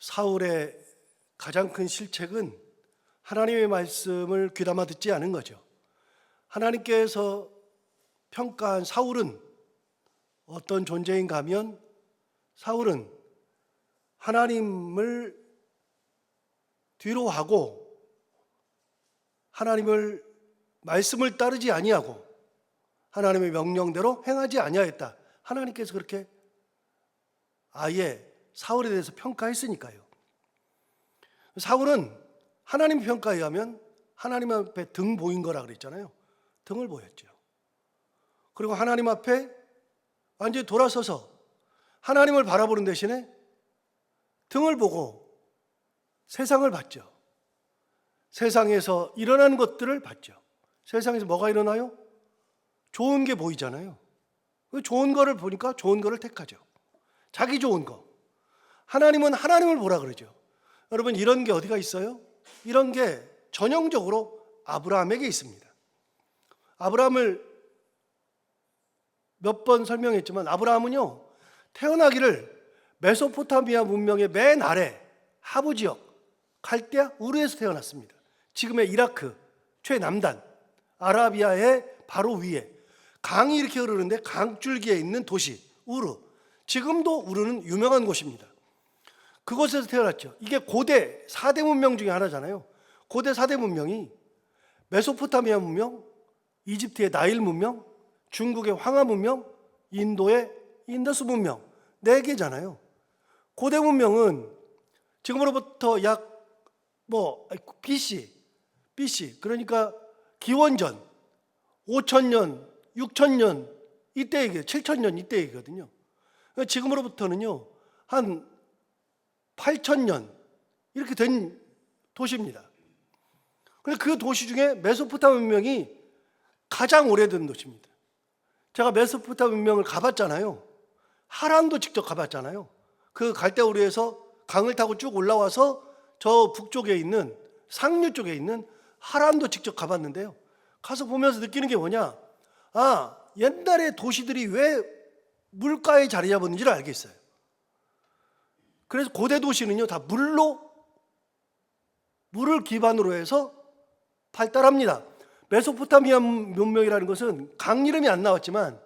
사울의 가장 큰 실책은 하나님의 말씀을 귀담아 듣지 않은 거죠. 하나님께서 평가한 사울은 어떤 존재인가 하면 사울은 하나님을 뒤로 하고 하나님을 말씀을 따르지 아니하고 하나님의 명령대로 행하지 아니하였다. 하나님께서 그렇게 아예 사울에 대해서 평가했으니까요. 사울은 하나님 평가에 의하면 하나님 앞에 등 보인 거라 그랬잖아요. 등을 보였죠. 그리고 하나님 앞에 완전히 돌아서서 하나님을 바라보는 대신에 등을 보고 세상을 봤죠. 세상에서 일어나는 것들을 봤죠. 세상에서 뭐가 일어나요? 좋은 게 보이잖아요. 좋은 거를 보니까 좋은 거를 택하죠. 자기 좋은 거. 하나님은 하나님을 보라 그러죠. 여러분, 이런 게 어디가 있어요? 이런 게 전형적으로 아브라함에게 있습니다. 아브라함을 몇 번 설명했지만 아브라함은요, 태어나기를 메소포타미아 문명의 맨 아래 하부 지역 갈대아 우르에서 태어났습니다. 지금의 이라크 최남단 아라비아의 바로 위에 강이 이렇게 흐르는데 강줄기에 있는 도시 우르. 지금도 우르는 유명한 곳입니다. 그곳에서 태어났죠. 이게 고대 4대 문명 중에 하나잖아요. 고대 4대 문명이 메소포타미아 문명, 이집트의 나일 문명, 중국의 황하 문명, 인도의 인더스 문명, 4개잖아요. 고대 문명은 지금으로부터 약 BC 그러니까 기원전 5,000년, 6,000년 이때 얘기예요. 7,000년 이때 얘기거든요. 지금으로부터는요 한 8,000년 이렇게 된 도시입니다. 그래서 그 도시 중에 메소포타미아 문명이 가장 오래된 도시입니다. 제가 메소포타미아 문명을 가봤잖아요. 하란도 직접 가봤잖아요. 그 갈대우르에서 강을 타고 쭉 올라와서 저 북쪽에 있는 상류 쪽에 있는 하란도 직접 가봤는데요. 가서 보면서 느끼는 게 뭐냐? 아, 옛날에 도시들이 왜 물가에 자리 잡았는지를 알겠어요. 그래서 고대 도시는요 다 물을 기반으로 해서 발달합니다. 메소포타미아 문명이라는 것은 강 이름이 안 나왔지만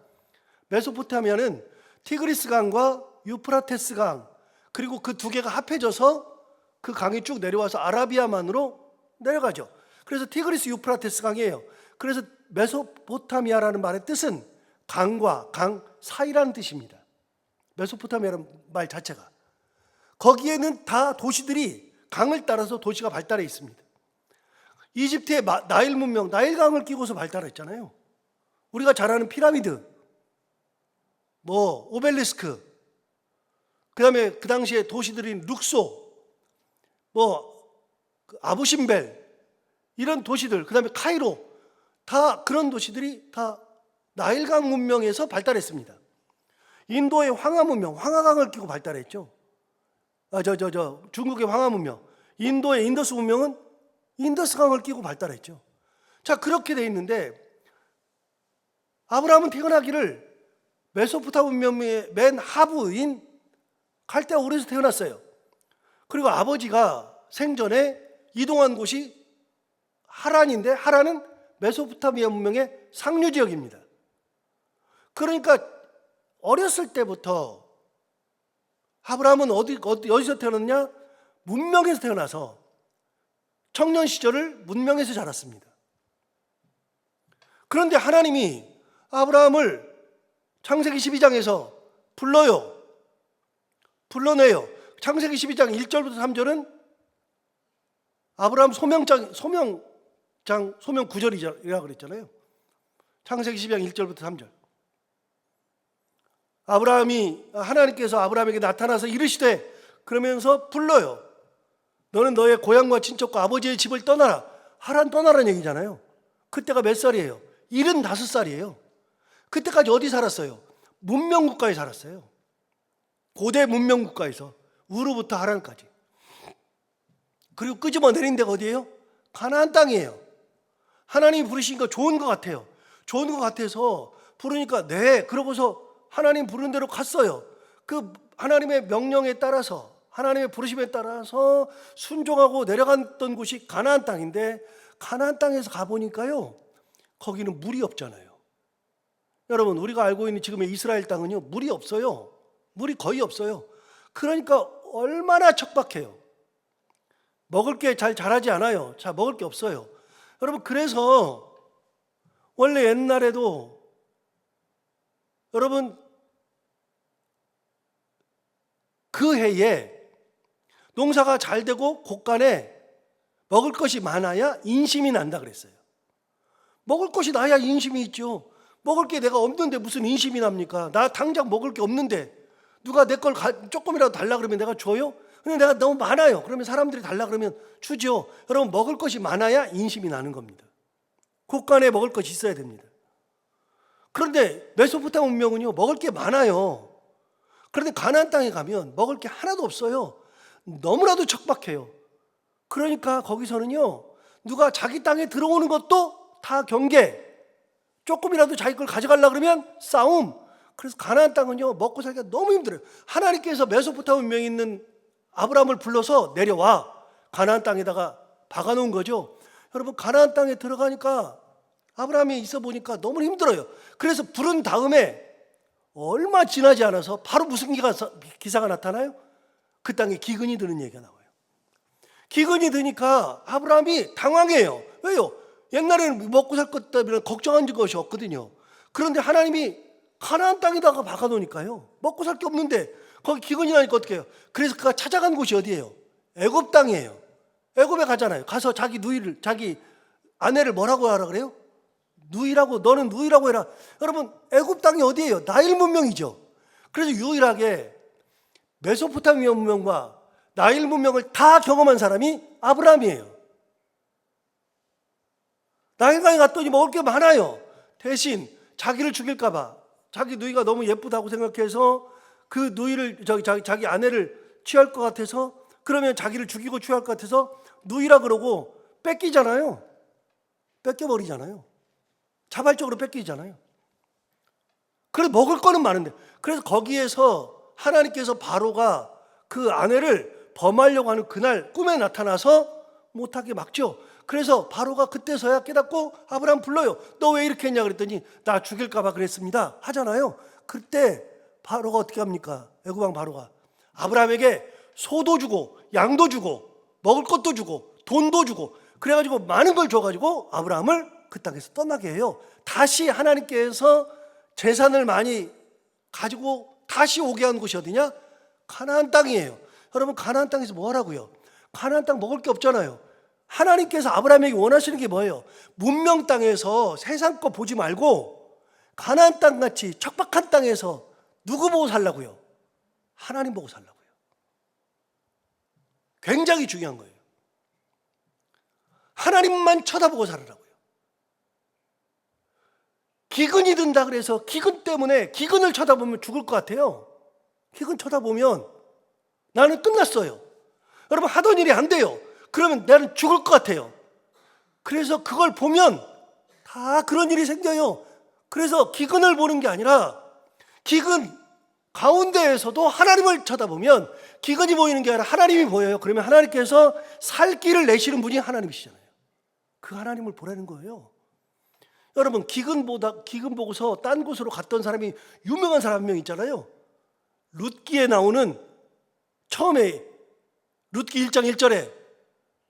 메소포타미아는 티그리스 강과 유프라테스 강 그리고 그 두 개가 합해져서 그 강이 쭉 내려와서 아라비아만으로 내려가죠. 그래서 티그리스 유프라테스 강이에요. 그래서 메소포타미아라는 말의 뜻은 강과 강 사이라는 뜻입니다. 메소포타미아라는 말 자체가. 거기에는 다 도시들이 강을 따라서 도시가 발달해 있습니다. 이집트의 나일 문명, 나일강을 끼고서 발달했잖아요. 우리가 잘 아는 피라미드, 오벨리스크, 그 다음에 그 당시에 도시들인 룩소, 아부신벨, 이런 도시들, 그 다음에 카이로, 다 그런 도시들이 다 나일강 문명에서 발달했습니다. 인도의 황하 문명, 황하강을 끼고 발달했죠. 중국의 황하 문명, 인도의 인더스 문명은 인더스강을 끼고 발달했죠. 자, 그렇게 돼 있는데 아브라함은 태어나기를 메소포타미아 문명의 맨 하부인 갈대아 우르에서 태어났어요. 그리고 아버지가 생전에 이동한 곳이 하란인데 하란은 메소포타미아 문명의 상류 지역입니다. 그러니까 어렸을 때부터 아브라함은 어디서 태어났냐? 문명에서 태어나서 청년 시절을 문명에서 자랐습니다. 그런데 하나님이 아브라함을 창세기 12장에서 불러내요. 창세기 12장 1절부터 3절은 아브라함 소명 9절이라고 그랬잖아요. 창세기 12장 1절부터 3절. 하나님께서 아브라함에게 나타나서 이르시되, 그러면서 불러요. 너는 너의 고향과 친척과 아버지의 집을 떠나라. 하란 떠나라는 얘기잖아요. 그때가 몇 살이에요? 75살이에요. 그때까지 어디 살았어요? 문명국가에 살았어요. 고대 문명국가에서 우르부터 하란까지. 그리고 끄집어 내린 데가 어디예요? 가나안 땅이에요. 하나님이 부르신 거 좋은 것 같아요. 좋은 것 같아서 부르니까 그러고서 하나님 부른 대로 갔어요. 그 하나님의 명령에 따라서 하나님의 부르심에 따라서 순종하고 내려갔던 곳이 가나안 땅인데, 가나안 땅에서 가보니까요, 거기는 물이 없잖아요. 여러분, 우리가 알고 있는 지금의 이스라엘 땅은요, 물이 없어요. 물이 거의 없어요. 그러니까 얼마나 척박해요. 먹을 게 잘 자라지 않아요. 자, 먹을 게 없어요. 여러분, 그래서 원래 옛날에도 여러분 그 해에 농사가 잘 되고 곳간에 먹을 것이 많아야 인심이 난다 그랬어요. 먹을 것이 나야 인심이 있죠. 먹을 게 내가 없는데 무슨 인심이 납니까? 나 당장 먹을 게 없는데 누가 내 걸 조금이라도 달라 그러면 내가 줘요? 근데 내가 너무 많아요. 그러면 사람들이 달라 그러면 주죠. 여러분, 먹을 것이 많아야 인심이 나는 겁니다. 곳간에 먹을 것이 있어야 됩니다. 그런데 메소포타미아 문명은요, 먹을 게 많아요. 그런데 가나안 땅에 가면 먹을 게 하나도 없어요. 너무나도 척박해요. 그러니까 거기서는요, 누가 자기 땅에 들어오는 것도 다 경계, 조금이라도 자기 걸 가져가려고 그러면 싸움. 그래서 가나안 땅은요, 먹고 살기가 너무 힘들어요. 하나님께서 메소포타미아 문명에 있는 아브라함을 불러서 내려와 가나안 땅에다가 박아놓은 거죠. 여러분, 가나안 땅에 들어가니까 아브라함이 있어 보니까 너무 힘들어요. 그래서 부른 다음에 얼마 지나지 않아서 바로 무슨 기사가 나타나요? 그 땅에 기근이 드는 얘기가 나와요. 기근이 드니까 아브라함이 당황해요. 왜요? 옛날에는 먹고 살 것 때문에 걱정한 것이 없거든요. 그런데 하나님이 가나안 땅에다가 박아놓으니까요, 먹고 살 게 없는데 거기 기근이 나니까 어떻게 해요? 그래서 그가 찾아간 곳이 어디예요? 애굽 땅이에요. 애굽에 가잖아요. 가서 자기 누이를, 자기 아내를 뭐라고 하라 그래요? 누이라고, 너는 누이라고 해라. 여러분, 애굽 땅이 어디예요? 나일 문명이죠. 그래서 유일하게 메소포타미아 문명과 나일 문명을 다 경험한 사람이 아브라함이에요. 나일강에 갔더니 먹을 게 많아요. 대신 자기를 죽일까 봐, 자기 누이가 너무 예쁘다고 생각해서 그 누이를, 자기 아내를 취할 것 같아서, 그러면 자기를 죽이고 취할 것 같아서 누이라 그러고 뺏기잖아요. 뺏겨버리잖아요. 자발적으로 뺏기잖아요. 그래서 먹을 거는 많은데, 그래서 거기에서 하나님께서 바로가 그 아내를 범하려고 하는 그날 꿈에 나타나서 못하게 막죠. 그래서 바로가 그때서야 깨닫고 아브라함 불러요. 너 왜 이렇게 했냐 그랬더니 나 죽일까 봐 그랬습니다 하잖아요. 그때 바로가 어떻게 합니까? 애굽왕 바로가 아브라함에게 소도 주고 양도 주고 먹을 것도 주고 돈도 주고 그래가지고 많은 걸 줘가지고 아브라함을 그 땅에서 떠나게 해요. 다시 하나님께서 재산을 많이 가지고 다시 오게 한 곳이 어디냐? 가나안 땅이에요. 여러분, 가나안 땅에서 뭐 하라고요? 가나안 땅 먹을 게 없잖아요. 하나님께서 아브라함에게 원하시는 게 뭐예요? 문명 땅에서 세상 거 보지 말고 가나안 땅 같이 척박한 땅에서 누구 보고 살라고요? 하나님 보고 살라고요. 굉장히 중요한 거예요. 하나님만 쳐다보고 살으라고요. 기근이 든다 그래서 기근 때문에 기근을 쳐다보면 죽을 것 같아요. 기근 쳐다보면 나는 끝났어요. 여러분, 하던 일이 안 돼요. 그러면 나는 죽을 것 같아요. 그래서 그걸 보면 다 그런 일이 생겨요. 그래서 기근을 보는 게 아니라 기근 가운데에서도 하나님을 쳐다보면 기근이 보이는 게 아니라 하나님이 보여요. 그러면 하나님께서 살 길을 내시는 분이 하나님이시잖아요. 그 하나님을 보라는 거예요. 여러분, 기근 보고서 딴 곳으로 갔던 사람이 유명한 사람 한 명 있잖아요. 룻기에 나오는 처음에 룻기 1장 1절에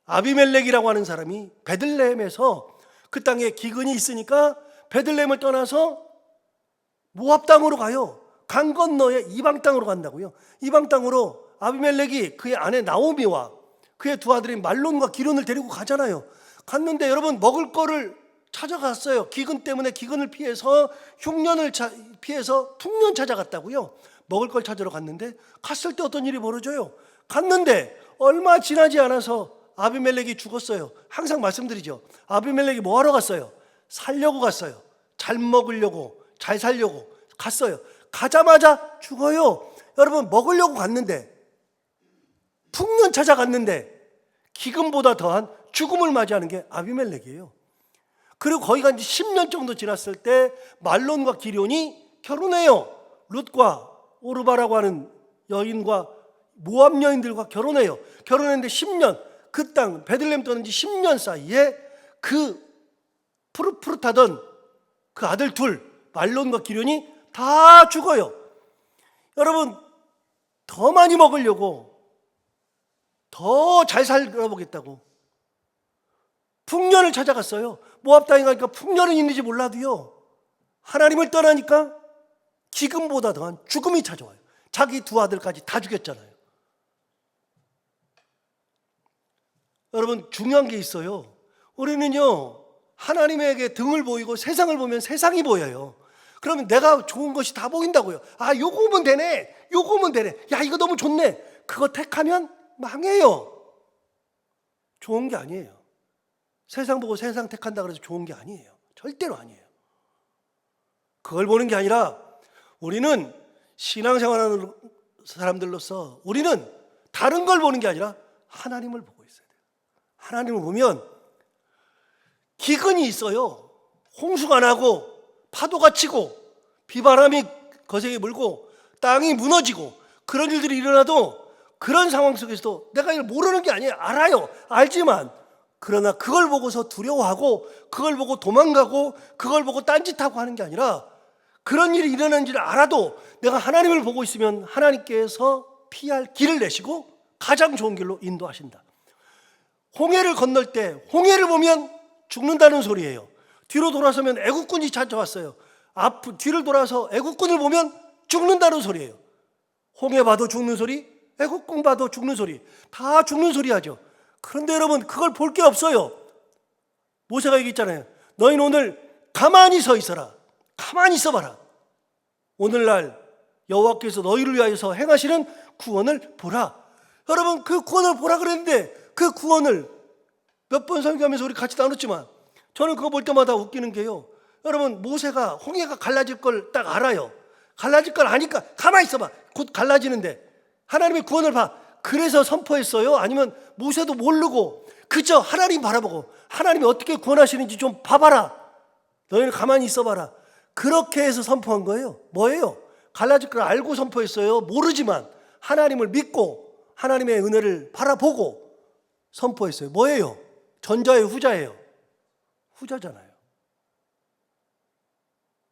아비멜렉이라고 하는 사람이 베들레헴에서 그 땅에 기근이 있으니까 베들레헴을 떠나서 모압 땅으로 가요. 강 건너에 이방 땅으로 간다고요. 이방 땅으로 아비멜렉이 그의 아내 나오미와 그의 두 아들인 말론과 기론을 데리고 가잖아요. 갔는데 여러분, 먹을 거를 찾아갔어요. 기근 때문에 기근을 피해서 흉년을 피해서 풍년 찾아갔다고요. 먹을 걸 찾으러 갔는데 갔을 때 어떤 일이 벌어져요? 갔는데 얼마 지나지 않아서 아비멜렉이 죽었어요. 항상 말씀드리죠. 아비멜렉이 뭐 하러 갔어요? 살려고 갔어요. 잘 먹으려고, 잘 살려고 갔어요. 가자마자 죽어요. 여러분, 먹으려고 갔는데, 풍년 찾아갔는데 기근보다 더한 죽음을 맞이하는 게 아비멜렉이에요. 그리고 거기가 이제 10년 정도 지났을 때 말론과 기련이 결혼해요. 룻과 오르바라고 하는 여인과 모압 여인들과 결혼해요. 결혼했는데 10년, 그 땅 베들레헴 떠난 지 10년 사이에 그 푸릇푸릇하던 그 아들 둘, 말론과 기련이 다 죽어요. 여러분, 더 많이 먹으려고, 더 잘 살아보겠다고 풍년을 찾아갔어요. 모압 땅에 가니까 풍년은 있는지 몰라도요, 하나님을 떠나니까 기근보다 더한 죽음이 찾아와요. 자기 두 아들까지 다 죽였잖아요. 여러분, 중요한 게 있어요. 우리는요, 하나님에게 등을 보이고 세상을 보면 세상이 보여요. 그러면 내가 좋은 것이 다 보인다고요. 아, 요거면 되네, 요거면 되네, 야, 이거 너무 좋네, 그거 택하면 망해요. 좋은 게 아니에요. 세상 보고 세상 택한다 그래서 좋은 게 아니에요. 절대로 아니에요. 그걸 보는 게 아니라 우리는 신앙생활하는 사람들로서 우리는 다른 걸 보는 게 아니라 하나님을 보고 있어야 돼요. 하나님을 보면 기근이 있어요. 홍수가 나고 파도가 치고 비바람이 거세게 불고 땅이 무너지고 그런 일들이 일어나도 그런 상황 속에서도 내가 이걸 모르는 게 아니에요. 알아요. 알지만 그러나 그걸 보고서 두려워하고 그걸 보고 도망가고 그걸 보고 딴짓하고 하는 게 아니라 그런 일이 일어나는지를 알아도 내가 하나님을 보고 있으면 하나님께서 피할 길을 내시고 가장 좋은 길로 인도하신다. 홍해를 건널 때 홍해를 보면 죽는다는 소리예요. 뒤로 돌아서면 애국군이 찾아왔어요. 뒤를 돌아서 애국군을 보면 죽는다는 소리예요. 홍해 봐도 죽는 소리, 애국군 봐도 죽는 소리, 다 죽는 소리 하죠. 그런데 여러분, 그걸 볼 게 없어요. 모세가 얘기했잖아요. 너희는 오늘 가만히 서 있어라. 가만히 있어봐라. 오늘날 여호와께서 너희를 위하여서 행하시는 구원을 보라. 여러분, 그 구원을 보라 그랬는데 그 구원을 몇 번 설교하면서 우리 같이 나눴지만 저는 그거 볼 때마다 웃기는 게요, 여러분, 모세가 홍해가 갈라질 걸 딱 알아요. 갈라질 걸 아니까 가만히 있어봐. 곧 갈라지는데 하나님의 구원을 봐. 그래서 선포했어요? 아니면 모세도 모르고 그저 하나님 바라보고 하나님이 어떻게 구원하시는지 좀 봐봐라, 너희는 가만히 있어봐라, 그렇게 해서 선포한 거예요? 뭐예요? 갈라질 걸 알고 선포했어요? 모르지만 하나님을 믿고 하나님의 은혜를 바라보고 선포했어요. 뭐예요? 전자예요, 후자예요? 후자잖아요.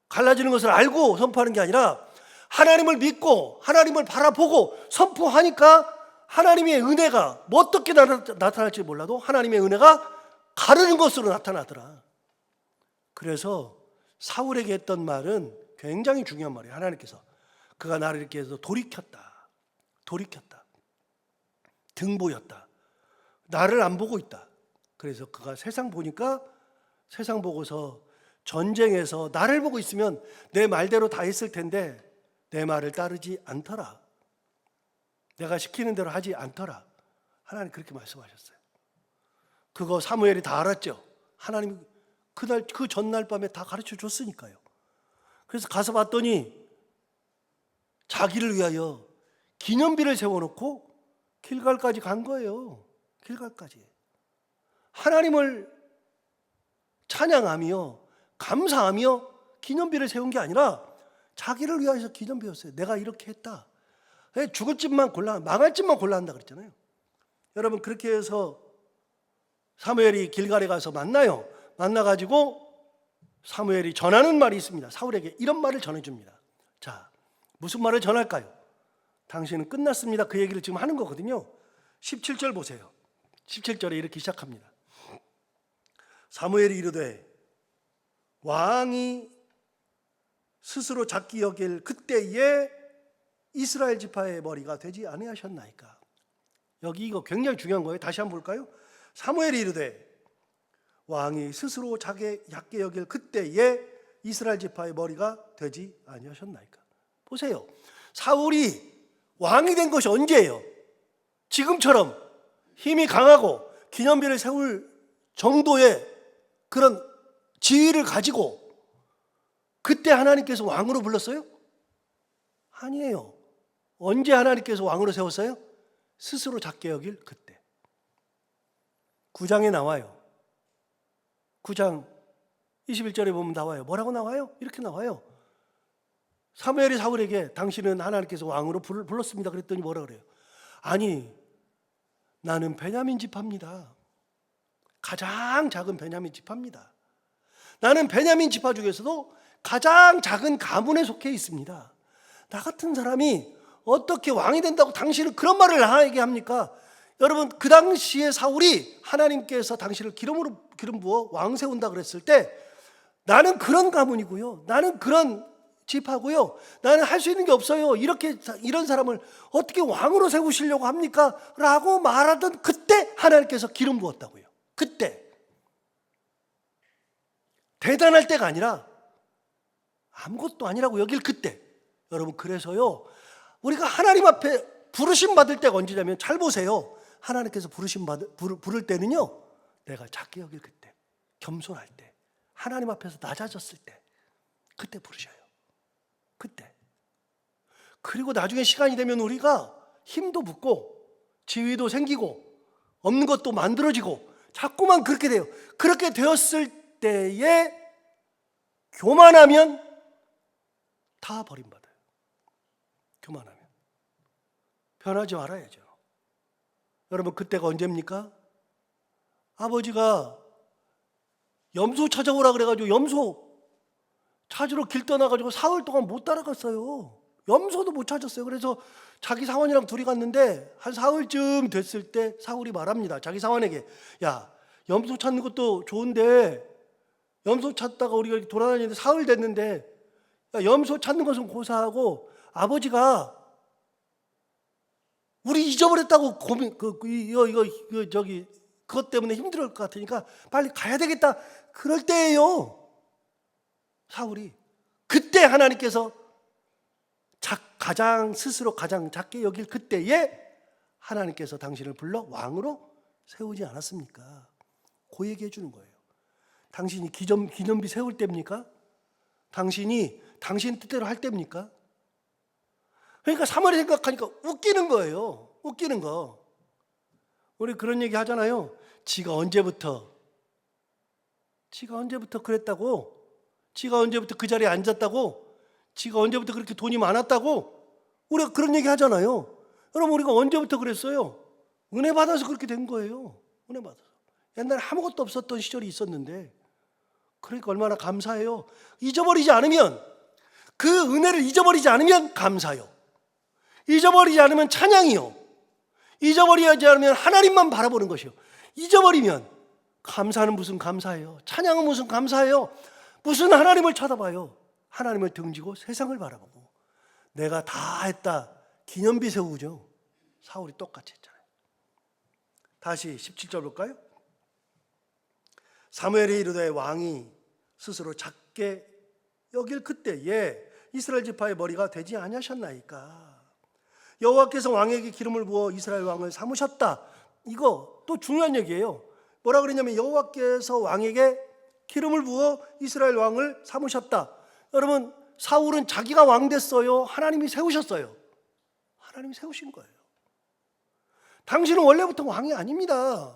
갈라지는 것을 알고 선포하는 게 아니라 하나님을 믿고 하나님을 바라보고 선포하니까 하나님의 은혜가 뭐 어떻게 나타날지 몰라도 하나님의 은혜가 가르는 것으로 나타나더라. 그래서 사울에게 했던 말은 굉장히 중요한 말이에요. 하나님께서 그가 나를 이렇게 해서 돌이켰다. 등 보였다. 나를 안 보고 있다. 그래서 그가 세상 보니까 세상 보고서 전쟁에서 나를 보고 있으면 내 말대로 다 했을 텐데 내 말을 따르지 않더라. 내가 시키는 대로 하지 않더라. 하나님 그렇게 말씀하셨어요. 그거 사무엘이 다 알았죠. 하나님이 그날 그 전날 밤에 다 가르쳐 줬으니까요. 그래서 가서 봤더니 자기를 위하여 기념비를 세워놓고 길갈까지 간 거예요. 길갈까지. 하나님을 찬양하며 감사하며 기념비를 세운 게 아니라 자기를 위하여서 기념비였어요. 내가 이렇게 했다. 죽을 집만 골라, 망할 집만 골라 한다 그랬잖아요. 여러분, 그렇게 해서 사무엘이 길갈에 가서 만나요. 만나가지고 사무엘이 전하는 말이 있습니다. 사울에게 이런 말을 전해줍니다. 자, 무슨 말을 전할까요? 당신은 끝났습니다. 그 얘기를 지금 하는 거거든요. 17절 보세요. 17절에 이렇게 시작합니다. 사무엘이 이르되 왕이 스스로 작게 여길 그때에 이스라엘 지파의 머리가 되지 아니하셨나이까. 여기 이거 굉장히 중요한 거예요. 다시 한번 볼까요? 사무엘이 이르되 왕이 스스로 작게 여길 그때에 이스라엘 지파의 머리가 되지 아니하셨나이까. 보세요. 사울이 왕이 된 것이 언제예요? 지금처럼 힘이 강하고 기념비를 세울 정도의 그런 지위를 가지고 그때 하나님께서 왕으로 불렀어요? 아니에요. 언제 하나님께서 왕으로 세웠어요? 스스로 작게 여길 그때. 9장에 나와요. 9장 21절에 보면 나와요. 뭐라고 나와요? 이렇게 나와요. 사무엘이 사울에게 당신은 하나님께서 왕으로 불렀습니다. 그랬더니 뭐라 그래요? 아니, 나는 베냐민 지파입니다. 가장 작은 베냐민 지파입니다. 나는 베냐민 지파 중에서도 가장 작은 가문에 속해 있습니다. 나 같은 사람이 어떻게 왕이 된다고 당신은 그런 말을 나에게 합니까? 여러분, 그 당시에 사울이 하나님께서 당신을 기름 부어 왕 세운다 그랬을 때 나는 그런 가문이고요, 나는 그런 지파고요, 나는 할 수 있는 게 없어요, 이런 사람을 어떻게 왕으로 세우시려고 합니까? 라고 말하던 그때 하나님께서 기름 부었다고요. 그때. 대단할 때가 아니라 아무것도 아니라고 여길 그때. 여러분, 그래서요, 우리가 하나님 앞에 부르심 받을 때가 언제냐면, 잘 보세요. 하나님께서 부를 때는요, 내가 작게 여길 그때, 겸손할 때, 하나님 앞에서 낮아졌을 때, 그때 부르셔요. 그때. 그리고 나중에 시간이 되면 우리가 힘도 붙고 지위도 생기고 없는 것도 만들어지고 자꾸만 그렇게 돼요. 그렇게 되었을 때에 교만하면 다 버림받아요. 교만하면. 변하지 말아야죠. 여러분, 그때가 언제입니까? 아버지가 염소 찾아오라 그래가지고 염소 찾으러 길 떠나가지고 사흘 동안 못 따라갔어요. 염소도 못 찾았어요. 그래서 자기 사원이랑 둘이 갔는데 한 사흘쯤 됐을 때 사울이 말합니다. 자기 사원에게, 야, 염소 찾는 것도 좋은데 염소 찾다가 우리가 이렇게 돌아다니는데 사흘 됐는데, 야, 염소 찾는 것은 고사하고 아버지가 우리 잊어버렸다고 그것 때문에 힘들 것 같으니까 빨리 가야 되겠다. 그럴 때예요, 사울이. 그때 하나님께서 스스로 가장 작게 여길 그때에 하나님께서 당신을 불러 왕으로 세우지 않았습니까? 그 얘기해 주는 거예요. 당신이 기념비 세울 때입니까? 당신이 당신 뜻대로 할 때입니까? 그러니까 사마리 생각하니까 웃기는 거예요. 웃기는 거. 우리 그런 얘기 하잖아요. 지가 언제부터 그랬다고? 지가 언제부터 그 자리에 앉았다고? 지가 언제부터 그렇게 돈이 많았다고? 우리가 그런 얘기 하잖아요. 여러분, 우리가 언제부터 그랬어요? 은혜 받아서 그렇게 된 거예요. 은혜 받아서. 옛날에 아무것도 없었던 시절이 있었는데, 그러니까 얼마나 감사해요. 잊어버리지 않으면, 그 은혜를 잊어버리지 않으면 감사요. 잊어버리지 않으면 찬양이요. 잊어버리지 않으면 하나님만 바라보는 것이요. 잊어버리면 감사는 무슨 감사예요. 찬양은 무슨 감사예요. 무슨 하나님을 쳐다봐요. 하나님을 등지고 세상을 바라보고 내가 다 했다 기념비 세우죠. 사울이 똑같이 했잖아요. 다시 17절 볼까요? 사무엘이 이르되 왕이 스스로 작게 여길 그때에 이스라엘 지파의 머리가 되지 아니하셨나이까. 여호와께서 왕에게 기름을 부어 이스라엘 왕을 삼으셨다. 이거 또 중요한 얘기예요. 뭐라 그랬냐면 여호와께서 왕에게 기름을 부어 이스라엘 왕을 삼으셨다. 여러분, 사울은 자기가 왕 됐어요? 하나님이 세우셨어요? 하나님이 세우신 거예요. 당신은 원래부터 왕이 아닙니다.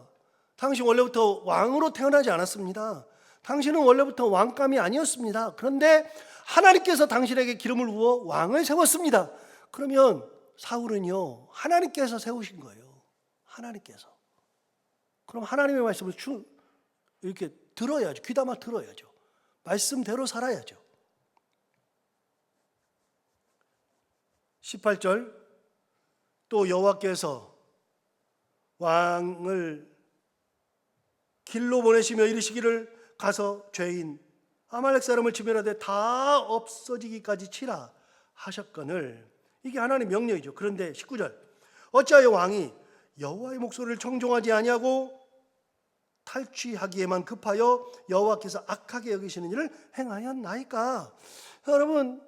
당신 원래부터 왕으로 태어나지 않았습니다. 당신은 원래부터 왕감이 아니었습니다. 그런데 하나님께서 당신에게 기름을 부어 왕을 세웠습니다. 그러면 사울은요, 하나님께서 세우신 거예요. 하나님께서. 그럼 하나님의 말씀을 이렇게 들어야죠. 귀담아 들어야죠. 말씀대로 살아야죠. 18절, 또 여호와께서 왕을 길로 보내시며 이르시기를 가서 죄인 아말렉 사람을 지면하되 다 없어지기까지 치라 하셨거늘. 이게 하나님의 명령이죠. 그런데 19절, 어찌하여 왕이 여호와의 목소리를 청종하지 아니하고 탈취하기에만 급하여 여호와께서 악하게 여기시는 일을 행하였나이까. 여러분,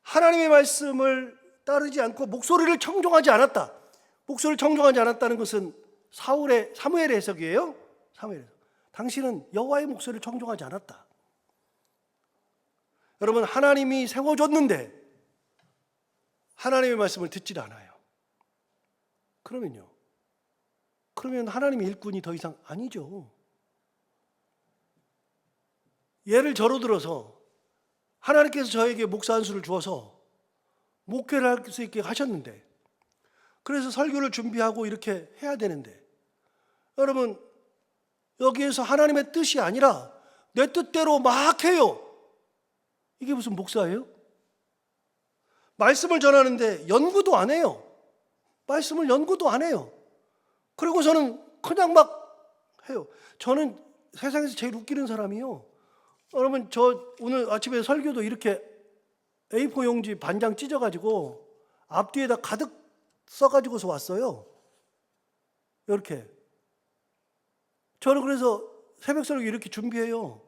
하나님의 말씀을 따르지 않고 목소리를 청종하지 않았다. 목소리를 청종하지 않았다는 것은 사무엘의 해석이에요. 사무엘의 해석. 당신은 여호와의 목소리를 청종하지 않았다. 여러분, 하나님이 세워줬는데 하나님의 말씀을 듣질 않아요. 그러면 하나님의 일꾼이 더 이상 아니죠. 예를 저로 들어서 하나님께서 저에게 목사 한 수를 주어서 목회를 할 수 있게 하셨는데 그래서 설교를 준비하고 이렇게 해야 되는데, 여러분 여기에서 하나님의 뜻이 아니라 내 뜻대로 막 해요. 이게 무슨 목사예요? 말씀을 전하는데 연구도 안 해요. 말씀을 연구도 안 해요. 그리고 저는 그냥 막 해요. 저는 세상에서 제일 웃기는 사람이요. 여러분 저 오늘 아침에 설교도 이렇게 A4 용지 반장 찢어가지고 앞뒤에다 가득 써가지고서 왔어요. 이렇게. 저는 그래서 새벽 설교 이렇게 준비해요.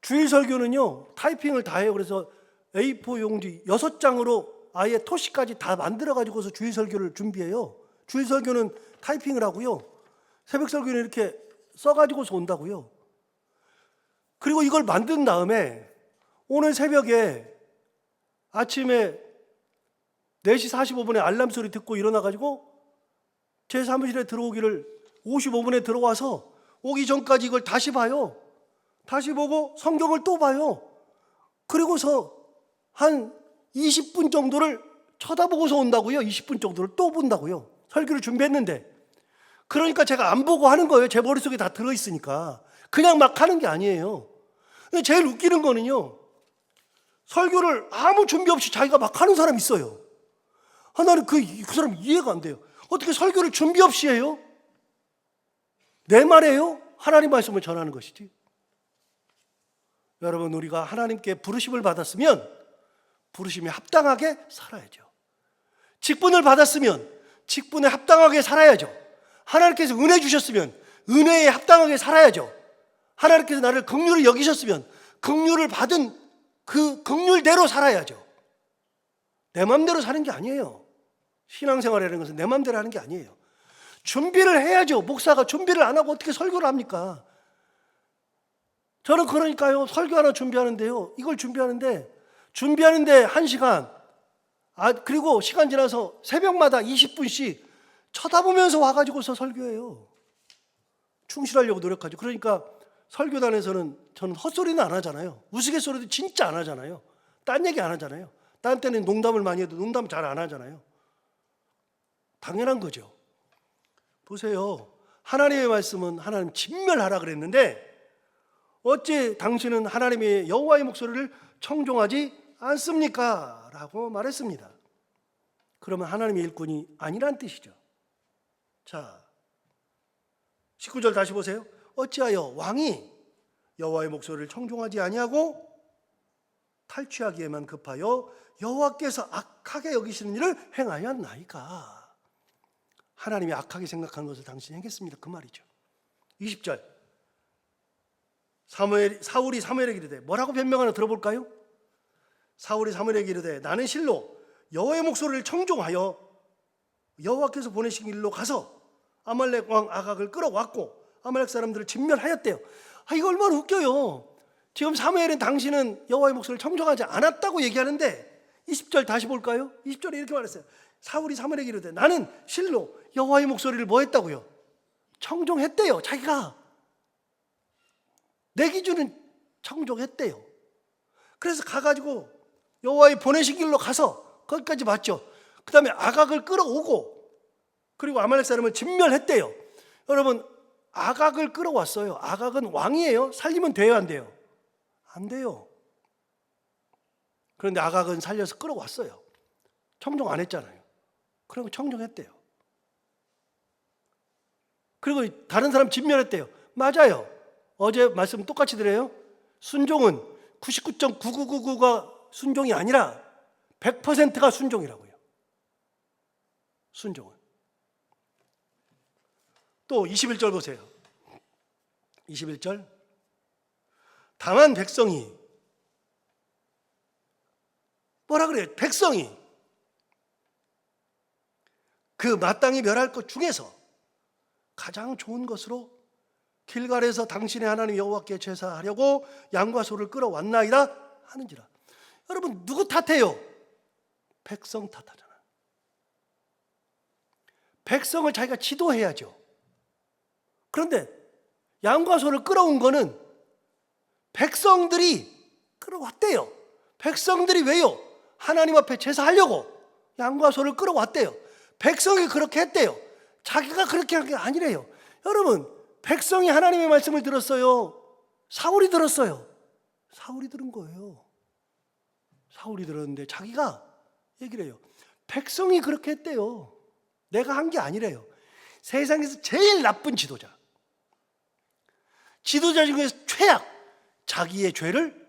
주일 설교는요 타이핑을 다 해요. 그래서 A4 용지 6장으로 아예 토시까지 다 만들어가지고서 주일 설교를 준비해요. 주일 설교는 타이핑을 하고요. 새벽 설교는 이렇게 써가지고서 온다고요. 그리고 이걸 만든 다음에 오늘 새벽에 아침에 4시 45분에 알람 소리 듣고 일어나가지고 제 사무실에 들어오기를 55분에 들어와서 오기 전까지 이걸 다시 봐요. 다시 보고 성경을 또 봐요. 그리고서 한 20분 정도를 쳐다보고서 온다고요. 20분 정도를 또 본다고요. 설교를 준비했는데. 그러니까 제가 안 보고 하는 거예요. 제 머릿속에 다 들어있으니까. 그냥 막 하는 게 아니에요. 근데 제일 웃기는 거는요, 설교를 아무 준비 없이 자기가 막 하는 사람이 있어요. 나는 그 사람 이해가 안 돼요. 어떻게 설교를 준비 없이 해요? 내 말이에요? 하나님 말씀을 전하는 것이지. 여러분 우리가 하나님께 부르심을 받았으면 부르심에 합당하게 살아야죠. 직분을 받았으면 직분에 합당하게 살아야죠. 하나님께서 은혜 주셨으면 은혜에 합당하게 살아야죠. 하나님께서 나를 긍휼히 여기셨으면 긍휼을 받은 그 긍휼대로 살아야죠. 내 마음대로 사는 게 아니에요. 신앙생활이라는 것은 내 마음대로 하는 게 아니에요. 준비를 해야죠. 목사가 준비를 안 하고 어떻게 설교를 합니까? 저는 그러니까요, 설교 하나 준비하는데요, 이걸 준비하는데 1시간, 그리고 시간 지나서 새벽마다 20분씩 쳐다보면서 와가지고서 설교해요. 충실하려고 노력하죠. 그러니까 설교단에서는 저는 헛소리는 안 하잖아요. 우스갯소리도 진짜 안 하잖아요. 딴 얘기 안 하잖아요. 딴 때는 농담을 많이 해도 농담 잘 안 하잖아요. 당연한 거죠. 보세요. 하나님의 말씀은 하나님 진멸하라 그랬는데 어째 당신은 하나님의 여호와의 목소리를 청종하지 않습니까? 라고 말했습니다. 그러면 하나님의 일꾼이 아니란 뜻이죠. 자, 19절 다시 보세요. 어찌하여 왕이 여호와의 목소리를 청종하지 아니하고 탈취하기에만 급하여 여호와께서 악하게 여기시는 일을 행하였나이까? 하나님이 악하게 생각하는 것을 당신이 행했습니다. 그 말이죠. 20절. 사울이 사무엘에게 이르되, 뭐라고 변명하나 들어볼까요? 사울이 사무엘에게 이르되, 나는 실로 여호와의 목소리를 청종하여 여호와께서 보내신 길로 가서 아말렉 왕 아각을 끌어왔고 아말렉 사람들을 진멸하였대요. 이거 얼마나 웃겨요. 지금 사무엘은 당신은 여호와의 목소리를 청종하지 않았다고 얘기하는데 20절 다시 볼까요? 20절에 이렇게 말했어요. 사울이 사무엘에게 이르되, 나는 실로 여호와의 목소리를 뭐 했다고요? 청종했대요. 자기가 내 기준은 청종했대요. 그래서 가가지고 여호와의 보내신 길로 가서 거기까지 맞죠. 그 다음에 아각을 끌어오고 그리고 아말렉 사람을 진멸했대요. 여러분 아각을 끌어왔어요. 아각은 왕이에요. 살리면 돼요, 안 돼요? 안 돼요. 그런데 아각은 살려서 끌어왔어요. 청종 안 했잖아요. 그리고 청종했대요. 그리고 다른 사람 진멸했대요. 맞아요. 어제 말씀 똑같이 드려요. 순종은 99.9999가 순종이 아니라 100%가 순종이라고요. 순종은. 또 21절 보세요. 21절. 다만 백성이, 뭐라 그래요? 백성이 그 마땅히 멸할 것 중에서 가장 좋은 것으로 길갈에서 당신의 하나님 여호와께 제사하려고 양과 소를 끌어왔나이다 하는지라. 여러분 누구 탓해요? 백성 탓하잖아요. 백성을 자기가 지도해야죠. 그런데 양과 소를 끌어온 거는 백성들이 끌어왔대요. 백성들이 왜요? 하나님 앞에 제사하려고 양과 소를 끌어왔대요. 백성이 그렇게 했대요. 자기가 그렇게 한 게 아니래요. 여러분, 백성이 하나님의 말씀을 들었어요? 사울이 들었어요? 사울이 들은 거예요. 사울이 들었는데 자기가 얘기를 해요. 백성이 그렇게 했대요. 내가 한 게 아니래요. 세상에서 제일 나쁜 지도자. 지도자 중에서 최악. 자기의 죄를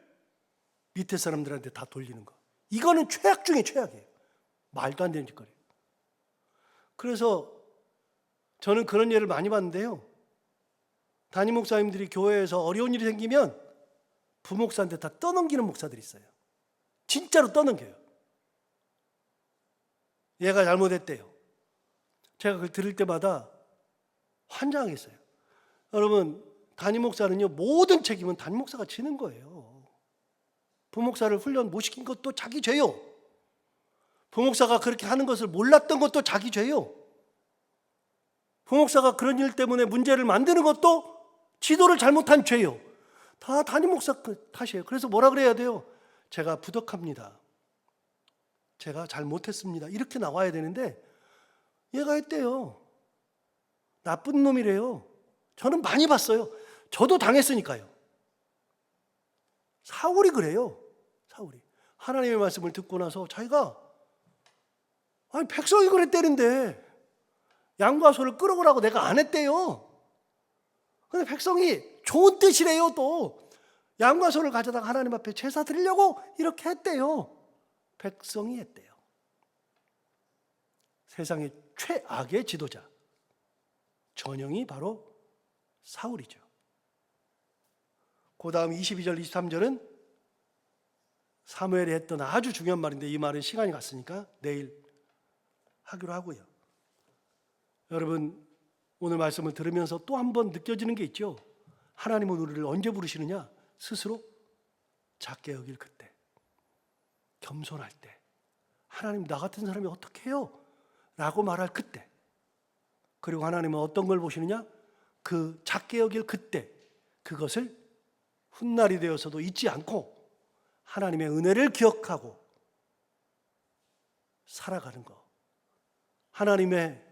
밑에 사람들한테 다 돌리는 거. 이거는 최악 중에 최악이에요. 말도 안 되는 짓거리예요. 그래서 저는 그런 예를 많이 봤는데요. 담임 목사님들이 교회에서 어려운 일이 생기면 부목사한테 다 떠넘기는 목사들이 있어요. 진짜로 떠넘겨요. 얘가 잘못했대요. 제가 그걸 들을 때마다 환장하겠어요. 여러분, 담임 목사는요, 모든 책임은 담임 목사가 지는 거예요. 부목사를 훈련 못 시킨 것도 자기 죄요. 부목사가 그렇게 하는 것을 몰랐던 것도 자기 죄요. 부목사가 그런 일 때문에 문제를 만드는 것도 지도를 잘못한 죄요. 다 담임 목사 탓이에요. 그래서 뭐라 그래야 돼요? 제가 부덕합니다. 제가 잘못했습니다. 이렇게 나와야 되는데 얘가 했대요. 나쁜 놈이래요. 저는 많이 봤어요. 저도 당했으니까요. 사울이 그래요. 사울이. 하나님의 말씀을 듣고 나서 자기가 아니 백성이 그랬대는데 양과 소를 끌어오라고 내가 안 했대요. 근데 백성이 좋은 뜻이래요. 또 양과 소를 가져다가 하나님 앞에 제사 드리려고 이렇게 했대요. 백성이 했대요. 세상의 최악의 지도자 전형이 바로 사울이죠. 그 다음 22절 23절은 사무엘이 했던 아주 중요한 말인데 이 말은 시간이 갔으니까 내일 하기로 하고요. 여러분, 오늘 말씀을 들으면서 또 한 번 느껴지는 게 있죠. 하나님은 우리를 언제 부르시느냐? 스스로 작게 여길 그때, 겸손할 때, 하나님 나 같은 사람이 어떻게 해요? 라고 말할 그때, 그리고 하나님은 어떤 걸 보시느냐? 그 작게 여길 그때, 그것을 훗날이 되어서도 잊지 않고 하나님의 은혜를 기억하고 살아가는 거, 하나님의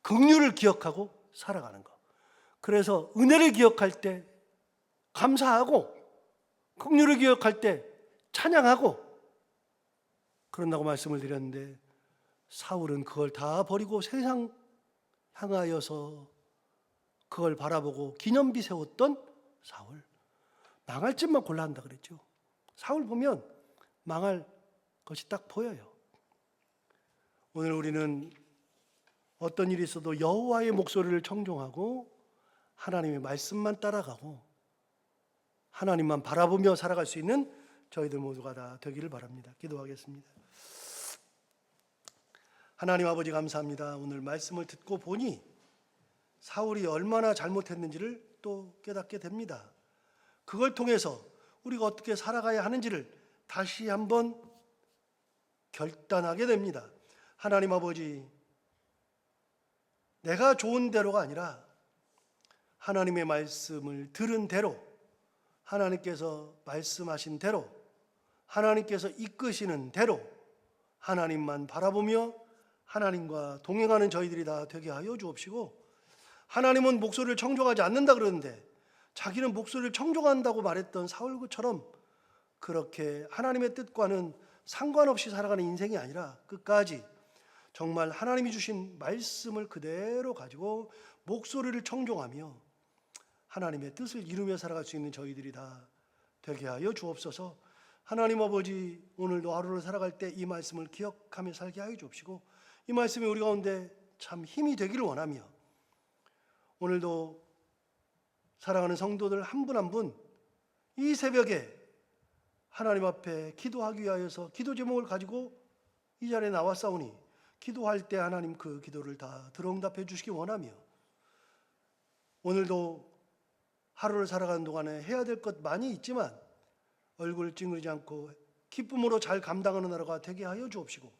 긍휼을 기억하고 살아가는 거. 그래서 은혜를 기억할 때 감사하고 긍휼을 기억할 때 찬양하고 그런다고 말씀을 드렸는데 사울은 그걸 다 버리고 세상 향하여서 그걸 바라보고 기념비 세웠던 사울. 망할 짓만 골라 한다 그랬죠. 사울 보면 망할 것이 딱 보여요. 오늘 우리는 어떤 일이 있어도 여호와의 목소리를 청종하고 하나님의 말씀만 따라가고 하나님만 바라보며 살아갈 수 있는 저희들 모두가 다 되기를 바랍니다. 기도하겠습니다. 하나님 아버지 감사합니다. 오늘 말씀을 듣고 보니 사울이 얼마나 잘못했는지를 또 깨닫게 됩니다. 그걸 통해서 우리가 어떻게 살아가야 하는지를 다시 한번 결단하게 됩니다. 하나님 아버지, 내가 좋은 대로가 아니라 하나님의 말씀을 들은 대로, 하나님께서 말씀하신 대로, 하나님께서 이끄시는 대로 하나님만 바라보며 하나님과 동행하는 저희들이 다 되게 하여 주옵시고, 하나님은 목소리를 청종하지 않는다 그러는데 자기는 목소리를 청종한다고 말했던 사울처럼 그렇게 하나님의 뜻과는 상관없이 살아가는 인생이 아니라 끝까지 정말 하나님이 주신 말씀을 그대로 가지고 목소리를 청종하며 하나님의 뜻을 이루며 살아갈 수 있는 저희들이 다 되게 하여 주옵소서. 하나님 아버지, 오늘도 하루를 살아갈 때 이 말씀을 기억하며 살게 하여 주옵시고 이 말씀이 우리 가운데 참 힘이 되기를 원하며 오늘도 사랑하는 성도들 한 분 한 분 이 새벽에 하나님 앞에 기도하기 위하여서 기도 제목을 가지고 이 자리에 나왔사오니 기도할 때 하나님 그 기도를 다 들어응답해 주시기 원하며 오늘도 하루를 살아가는 동안에 해야 될 것 많이 있지만 얼굴을 찡그리지 않고 기쁨으로 잘 감당하는 하루가 되게 하여 주옵시고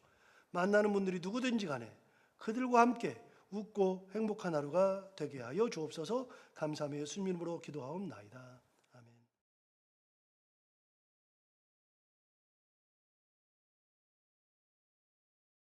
만나는 분들이 누구든지 간에 그들과 함께 웃고 행복한 하루가 되게 하여 주옵소서. 감사하며 예수님 이름으로 기도하옵나이다.